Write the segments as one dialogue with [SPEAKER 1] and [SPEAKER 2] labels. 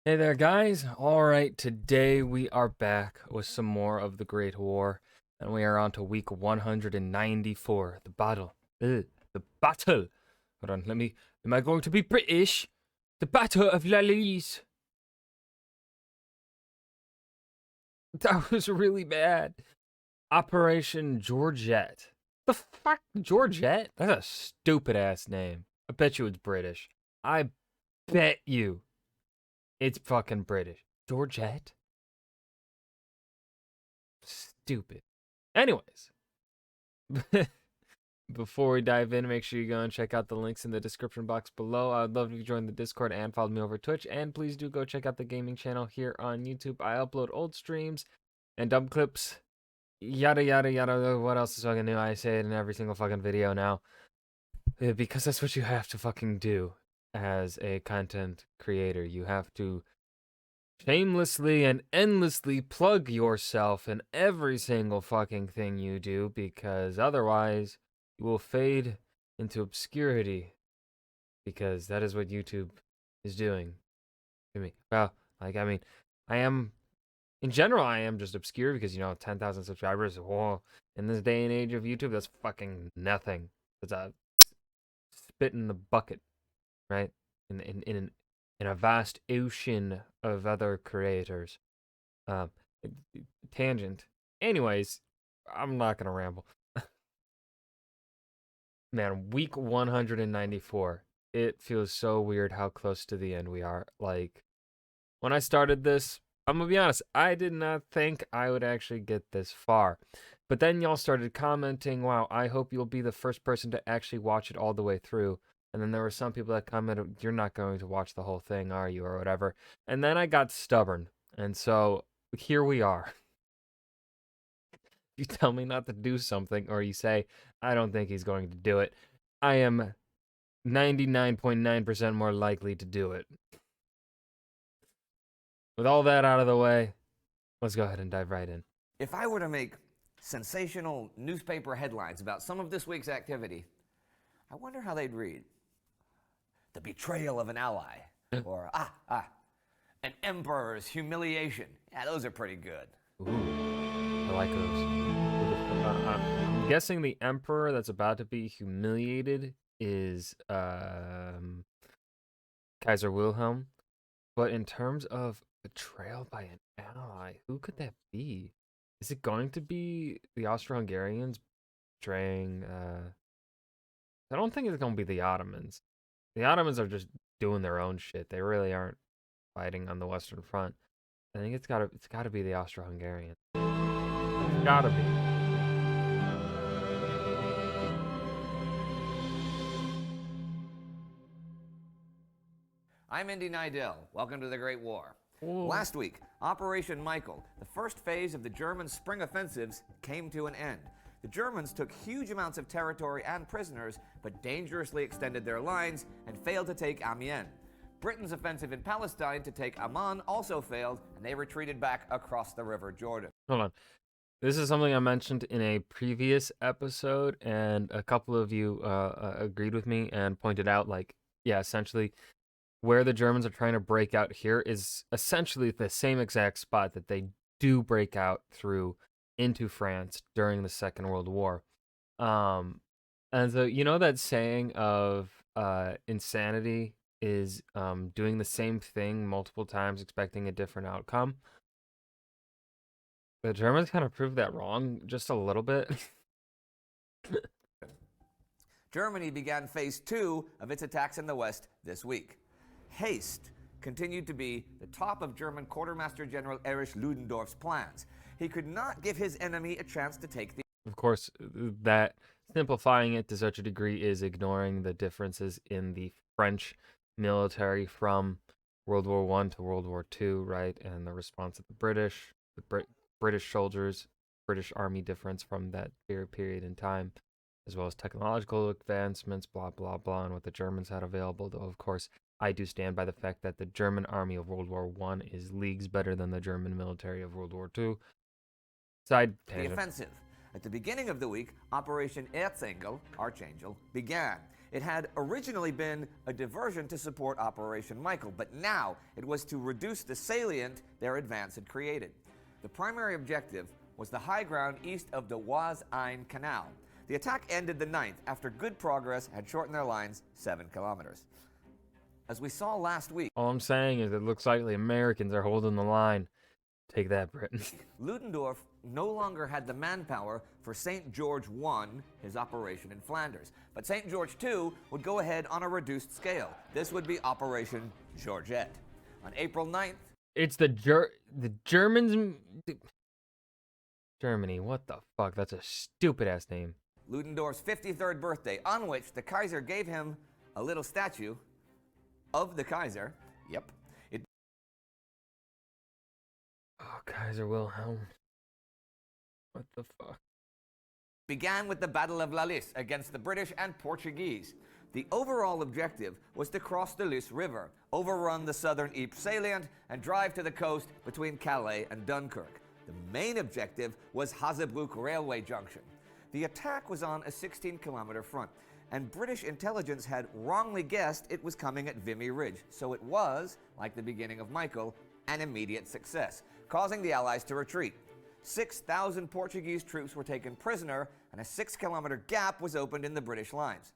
[SPEAKER 1] Hey there, guys. All right, today we are back with some more of the Great War, and we are on to week 194. The battle. The battle. Hold on, Am I going to be British? The Battle of La Lise. That was really bad. Operation Georgette. The fuck? Georgette? That's a stupid ass name. I bet you it's British. I bet you it's fucking British. Georgette? Stupid. Anyways, before we dive in, make sure you go and check out the links in the description box below. I would love if you join the Discord and follow me over Twitch. And please do go check out the gaming channel here on YouTube. I upload old streams and dump clips. Yada, yada, yada. What else is fucking new? I say it in every single fucking video now. Because that's what you have to fucking do as a content creator. You have to shamelessly and endlessly plug yourself in every single fucking thing you do, because otherwise you will fade into obscurity, because that is what YouTube is doing to me. Well, I am, in general, I am just obscure because, 10,000 subscribers, whoa, in this day and age of YouTube, that's fucking nothing. It's a spit in the bucket, right? In a vast ocean of other creators. Tangent. Anyways, I'm not gonna ramble. Man, week 194. It feels so weird how close to the end we are. Like, when I started this, I'm gonna be honest, I did not think I would actually get this far. But then y'all started commenting, wow, I hope you'll be the first person to actually watch it all the way through. And then there were some people that commented, you're not going to watch the whole thing, are you, or whatever. And then I got stubborn. And so here we are. You tell me not to do something, or you say, I don't think he's going to do it, I am 99.9% more likely to do it. With all that out of the way, let's go ahead and dive right in.
[SPEAKER 2] If I were to make sensational newspaper headlines about some of this week's activity, I wonder how they'd read. The betrayal of an ally, or an emperor's humiliation. Yeah, those are pretty good.
[SPEAKER 1] Ooh, I like those. I'm guessing the emperor that's about to be humiliated is Kaiser Wilhelm. But in terms of betrayal by an ally, who could that be? Is it going to be the Austro-Hungarians betraying? I don't think it's going to be the Ottomans. The Ottomans are just doing their own shit. They really aren't fighting on the Western Front. I think it's gotta be the Austro-Hungarians. It's gotta be.
[SPEAKER 2] I'm Indy Nidell. Welcome to the Great War.
[SPEAKER 1] Ooh.
[SPEAKER 2] Last week, Operation Michael, the first phase of the German spring offensives, came to an end. The Germans took huge amounts of territory and prisoners, but dangerously extended their lines and failed to take Amiens. Britain's offensive in Palestine to take Amman also failed, and they retreated back across the River Jordan.
[SPEAKER 1] Hold on. This is something I mentioned in a previous episode, and a couple of you agreed with me and pointed out, like, yeah, essentially, where the Germans are trying to break out here is essentially the same exact spot that they do break out through into France during the Second World War. And so, that saying of insanity is doing the same thing multiple times expecting a different outcome? The Germans kind of proved that wrong just a little bit.
[SPEAKER 2] Germany began phase 2 of its attacks in the West this week. Haste continued to be the top of German Quartermaster General Erich Ludendorff's plans. He could not give his enemy a chance to take the...
[SPEAKER 1] Of course, that simplifying it to such a degree is ignoring the differences in the French military from World War I to World War II, right? And the response of the British, British soldiers, British army difference from that period in time, as well as technological advancements, blah, blah, blah, and what the Germans had available. Though, of course, I do stand by the fact that the German army of World War I is leagues better than the German military of World War II. Side tangent.
[SPEAKER 2] The offensive. At the beginning of the week, Operation Archangel began. It had originally been a diversion to support Operation Michael, but now it was to reduce the salient their advance had created. The primary objective was the high ground east of the Oise-Ain Canal. The attack ended the 9th after good progress had shortened their lines 7 kilometers. As we saw last week,
[SPEAKER 1] All I'm saying is it looks like the Americans are holding the line. Take that, Britain.
[SPEAKER 2] Ludendorff no longer had the manpower for St. George I, his operation in Flanders. But St. George II would go ahead on a reduced scale. This would be Operation Georgette. On April 9th,
[SPEAKER 1] It's the Germans. Germany, what the fuck? That's a stupid ass name.
[SPEAKER 2] Ludendorff's 53rd birthday, on which the Kaiser gave him a little statue of the Kaiser. Yep. It
[SPEAKER 1] Oh, Kaiser Wilhelm. What the fuck?
[SPEAKER 2] began with the Battle of La Lys against the British and Portuguese. The overall objective was to cross the Lys River, overrun the southern Ypres salient, and drive to the coast between Calais and Dunkirk. The main objective was Hazebrouck Railway Junction. The attack was on a 16-kilometer front, and British intelligence had wrongly guessed it was coming at Vimy Ridge, so it was, like the beginning of Michael, an immediate success, causing the Allies to retreat. 6,000 Portuguese troops were taken prisoner, and a 6-kilometer gap was opened in the British lines.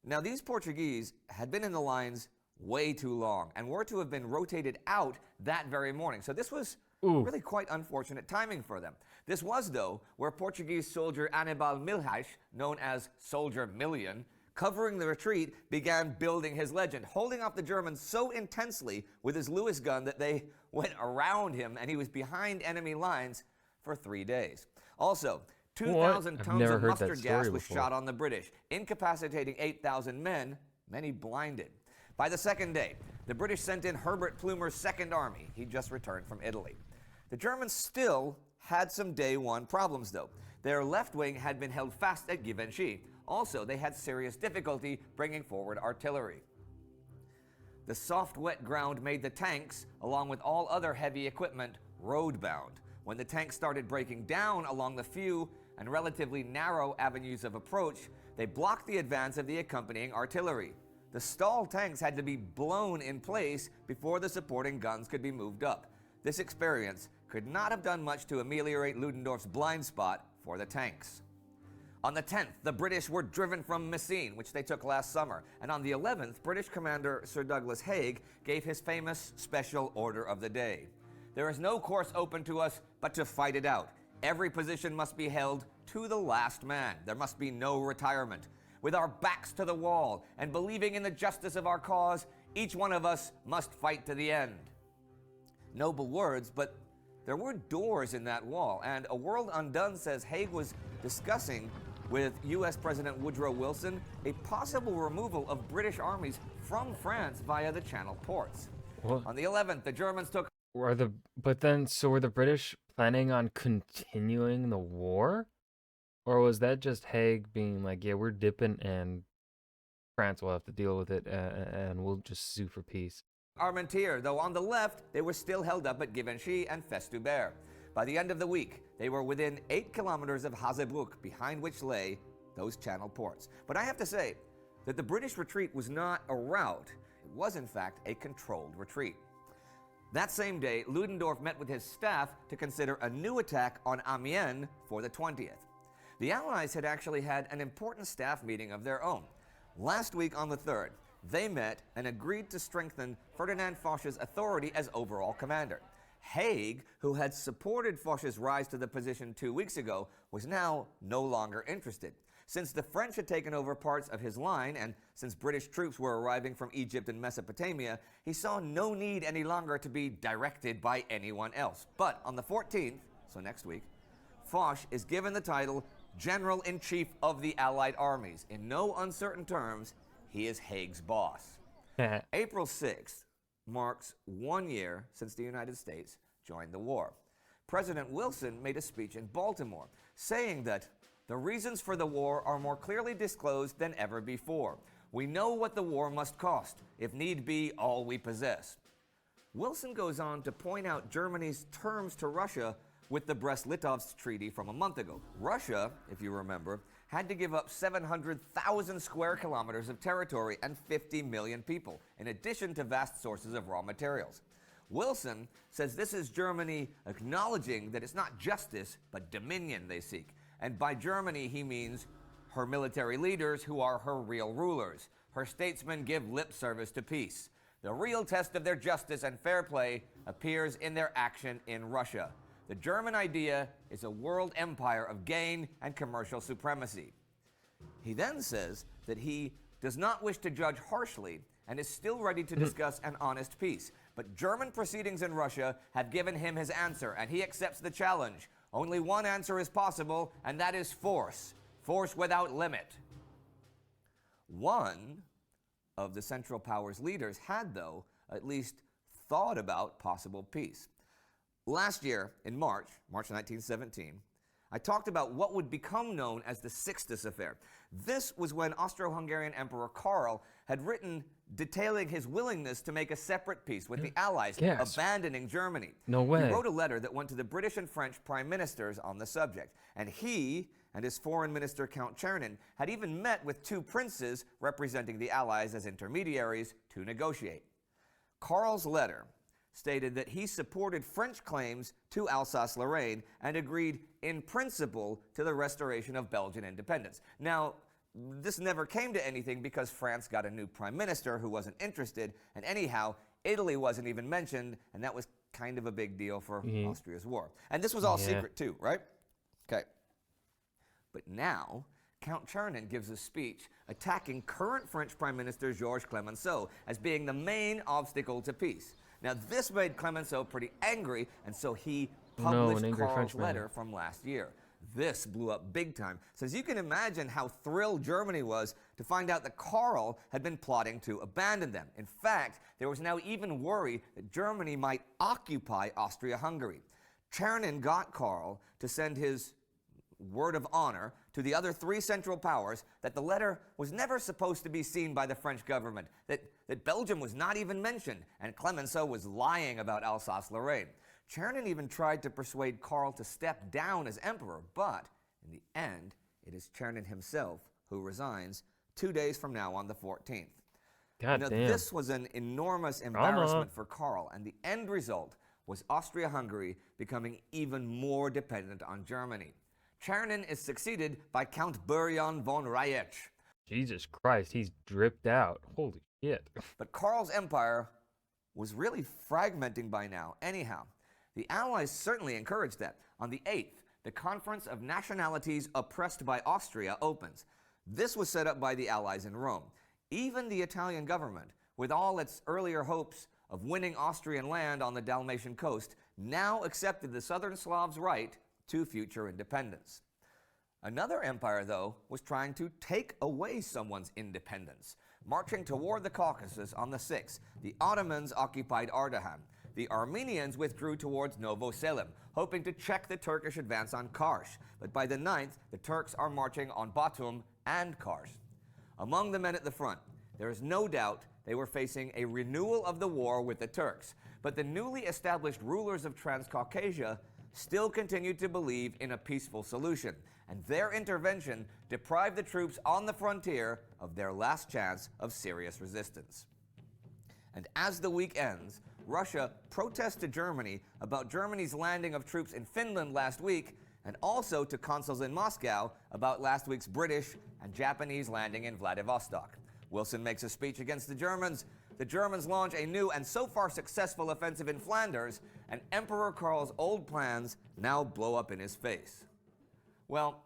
[SPEAKER 2] Now, these Portuguese had been in the lines way too long and were to have been rotated out that very morning, so this was really quite unfortunate timing for them. This was, though, where Portuguese soldier Anibal Milhais, known as Soldier Million, covering the retreat, began building his legend, holding off the Germans so intensely with his Lewis gun that they went around him and he was behind enemy lines for 3 days. Also, 2,000 tons of mustard gas was shot on the British, incapacitating 8,000 men, many blinded. By the second day, the British sent in Herbert Plumer's Second Army. He just returned from Italy. The Germans still had some day one problems, though. Their left wing had been held fast at Givenchy. Also, they had serious difficulty bringing forward artillery. The soft, wet ground made the tanks, along with all other heavy equipment, road-bound. When the tanks started breaking down along the few and relatively narrow avenues of approach, they blocked the advance of the accompanying artillery. The stalled tanks had to be blown in place before the supporting guns could be moved up. This experience could not have done much to ameliorate Ludendorff's blind spot for the tanks. On the 10th, the British were driven from Messines, which they took last summer, and on the 11th, British Commander Sir Douglas Haig gave his famous Special Order of the Day. There is no course open to us but to fight it out. Every position must be held to the last man. There must be no retirement. With our backs to the wall and believing in the justice of our cause, each one of us must fight to the end. Noble words, but there were doors in that wall, and A World Undone says Haig was discussing with U.S. President Woodrow Wilson a possible removal of British armies from France via the Channel ports.
[SPEAKER 1] What?
[SPEAKER 2] On the 11th, the Germans took...
[SPEAKER 1] Were the British planning on continuing the war? Or was that just Haig being like, yeah, we're dipping and France will have to deal with it and we'll just sue for peace?
[SPEAKER 2] Armentières, though on the left, they were still held up at Givenchy and Festubert. By the end of the week, they were within 8 kilometers of Hazebrouck, behind which lay those Channel ports. But I have to say that the British retreat was not a rout. It was, in fact, a controlled retreat. That same day, Ludendorff met with his staff to consider a new attack on Amiens for the 20th. The Allies had actually had an important staff meeting of their own. Last week on the 3rd, they met and agreed to strengthen Ferdinand Foch's authority as overall commander. Haig, who had supported Foch's rise to the position 2 weeks ago, was now no longer interested. Since the French had taken over parts of his line, and since British troops were arriving from Egypt and Mesopotamia, he saw no need any longer to be directed by anyone else. But on the 14th, so next week, Foch is given the title General-in-Chief of the Allied armies. In no uncertain terms, he is Haig's boss. April 6th marks 1 year since the United States joined the war. President Wilson made a speech in Baltimore saying that the reasons for the war are more clearly disclosed than ever before. We know what the war must cost, if need be, all we possess. Wilson goes on to point out Germany's terms to Russia with the Brest-Litovsk Treaty from a month ago. Russia, if you remember, had to give up 700,000 square kilometers of territory and 50 million people, in addition to vast sources of raw materials. Wilson says this is Germany acknowledging that it's not justice, but dominion they seek. And by Germany, he means her military leaders, who are her real rulers. Her statesmen give lip service to peace. The real test of their justice and fair play appears in their action in Russia. The German idea is a world empire of gain and commercial supremacy. He then says that he does not wish to judge harshly and is still ready to discuss an honest peace. But German proceedings in Russia have given him his answer, and he accepts the challenge. Only one answer is possible, and that is force. Force without limit. One of the Central Powers leaders had, though, at least thought about possible peace. Last year, in March 1917, I talked about what would become known as the Sixce Affair. This was when Austro-Hungarian Emperor Karl had written detailing his willingness to make a separate peace with the Allies, abandoning Germany.
[SPEAKER 1] No way.
[SPEAKER 2] He wrote a letter that went to the British and French prime ministers on the subject, and he and his foreign minister Count Czernin had even met with two princes representing the Allies as intermediaries to negotiate. Karl's letter stated that he supported French claims to Alsace-Lorraine and agreed in principle to the restoration of Belgian independence. Now, this never came to anything because France got a new prime minister who wasn't interested, and anyhow, Italy wasn't even mentioned, and that was kind of a big deal for Austria's war. And this was all secret too, right? Okay. But now, Count Czernin gives a speech attacking current French Prime Minister Georges Clemenceau as being the main obstacle to peace. Now, this made Clemenceau pretty angry, and so he published Karl's letter from last year. This blew up big time. So as you can imagine how thrilled Germany was to find out that Karl had been plotting to abandon them. In fact, there was now even worry that Germany might occupy Austria-Hungary. Czernin got Karl to send his word of honor to the other three Central Powers that the letter was never supposed to be seen by the French government, that Belgium was not even mentioned, and Clemenceau was lying about Alsace-Lorraine. Czernin even tried to persuade Karl to step down as emperor, but in the end, it is Czernin himself who resigns 2 days from now on the 14th. This was an enormous embarrassment for Karl, and the end result was Austria-Hungary becoming even more dependent on Germany. Czernin is succeeded by Count Burian von Rajec.
[SPEAKER 1] Jesus Christ, he's dripped out. Holy shit.
[SPEAKER 2] But Karl's empire was really fragmenting by now anyhow. The Allies certainly encouraged that. On the 8th, the Conference of Nationalities Oppressed by Austria opens. This was set up by the Allies in Rome. Even the Italian government, with all its earlier hopes of winning Austrian land on the Dalmatian coast, now accepted the Southern Slavs' right to future independence. Another empire, though, was trying to take away someone's independence. Marching toward the Caucasus on the 6th, the Ottomans occupied Ardahan. The Armenians withdrew towards Novo Selim, hoping to check the Turkish advance on Kars. But by the 9th, the Turks are marching on Batum and Kars. Among the men at the front, there is no doubt they were facing a renewal of the war with the Turks. But the newly established rulers of Transcaucasia still continued to believe in a peaceful solution, and their intervention deprived the troops on the frontier of their last chance of serious resistance. And as the week ends, Russia protests to Germany about Germany's landing of troops in Finland last week, and also to consuls in Moscow about last week's British and Japanese landing in Vladivostok. Wilson makes a speech against the Germans. The Germans launch a new and so far successful offensive in Flanders, and Emperor Karl's old plans now blow up in his face. Well,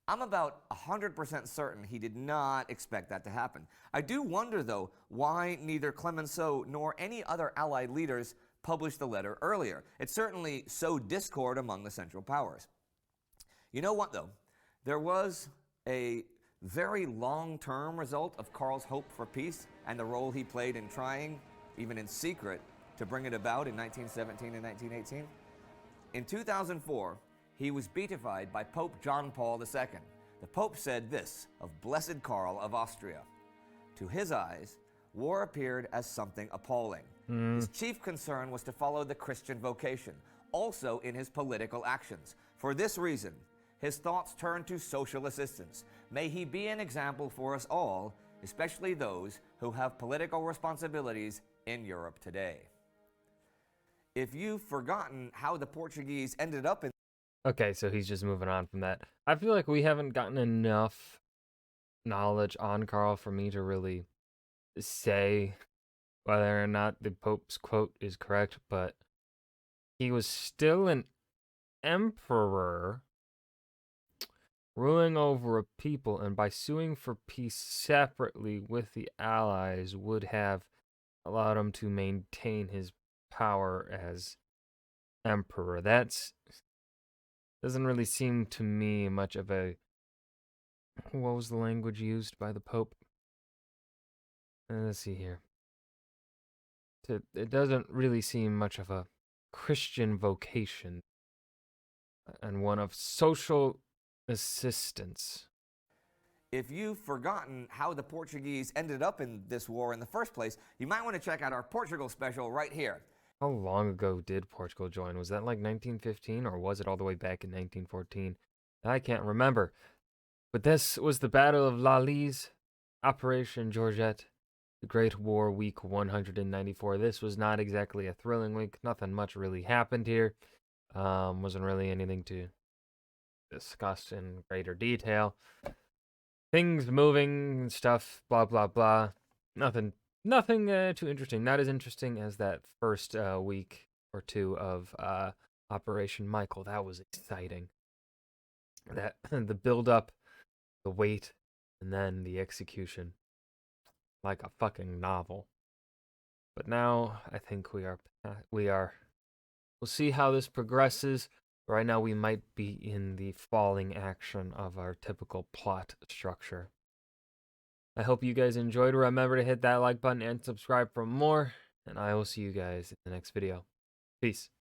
[SPEAKER 2] I'm about 100% certain he did not expect that to happen. I do wonder, though, why neither Clemenceau nor any other Allied leaders published the letter earlier. It certainly sowed discord among the Central Powers. You know what, though? There was a very long-term result of Karl's hope for peace and the role he played in trying, even in secret, to bring it about in 1917 and 1918. In 2004, he was beatified by Pope John Paul II. The Pope said this of Blessed Karl of Austria: "To his eyes, war appeared as something appalling. His chief concern was to follow the Christian vocation, also in his political actions. For this reason, his thoughts turned to social assistance. May he be an example for us all, especially those who have political responsibilities in Europe today. If you've forgotten how the Portuguese ended up in...
[SPEAKER 1] Okay, so he's just moving on from that. I feel like we haven't gotten enough knowledge on Karl for me to really say whether or not the Pope's quote is correct, but he was still an emperor ruling over a people, and by suing for peace separately with the allies would have allowed him to maintain his power as emperor. That's doesn't really seem to me much of a... What was the language used by the Pope? Let's see here. It doesn't really seem much of a Christian vocation and one of social assistance.
[SPEAKER 2] If you've forgotten how the Portuguese ended up in this war in the first place, you might want to check out our Portugal special right here.
[SPEAKER 1] How long ago did Portugal join? Was that like 1915 or was it all the way back in 1914? I can't remember. But this was the Battle of La Lise, Operation Georgette, the Great War, week 194. This was not exactly a thrilling week. Nothing much really happened here. Wasn't really anything to discuss in greater detail. Things moving and stuff, blah, blah, blah. Nothing too interesting. Not as interesting as that first week or two of Operation Michael. That was exciting. That the build-up, the wait, and then the execution. Like a fucking novel. But now I think we'll see how this progresses. Right now we might be in the falling action of our typical plot structure. I hope you guys enjoyed. Remember to hit that like button and subscribe for more, and I will see you guys in the next video. Peace.